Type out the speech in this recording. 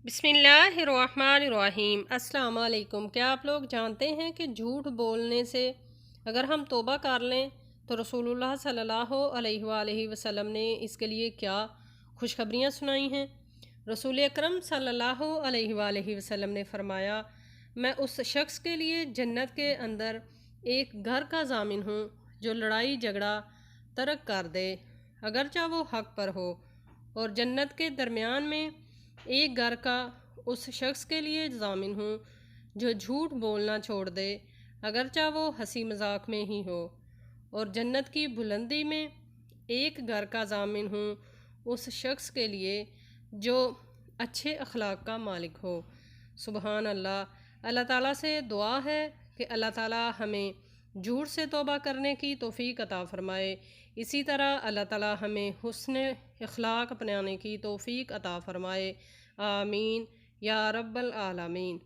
بسم اللہ الرحمن الرحیم۔ السلام علیکم۔ کیا آپ لوگ جانتے ہیں کہ جھوٹ بولنے سے اگر ہم توبہ کر لیں تو رسول اللہ صلی اللہ علیہ وآلہ وسلم نے اس کے لیے کیا خوشخبریاں سنائی ہیں؟ رسول اکرم صلی اللہ علیہ وآلہ وسلم نے فرمایا، میں اس شخص کے لیے جنت کے اندر ایک گھر کا ضامن ہوں جو لڑائی جھگڑا ترک کر دے اگرچہ وہ حق پر ہو، اور جنت کے درمیان میں ایک گھر کا اس شخص کے لیے ضامن ہوں جو جھوٹ بولنا چھوڑ دے اگرچہ وہ ہنسی مذاق میں ہی ہو، اور جنت کی بلندی میں ایک گھر کا ضامن ہوں اس شخص کے لیے جو اچھے اخلاق کا مالک ہو۔ سبحان اللہ۔ اللہ تعالیٰ سے دعا ہے کہ اللہ تعالیٰ ہمیں جھوٹ سے توبہ کرنے کی توفیق عطا فرمائے، اسی طرح اللہ تعالیٰ ہمیں حسن اخلاق اپنانے کی توفیق عطا فرمائے۔ آمین یا رب العالمین۔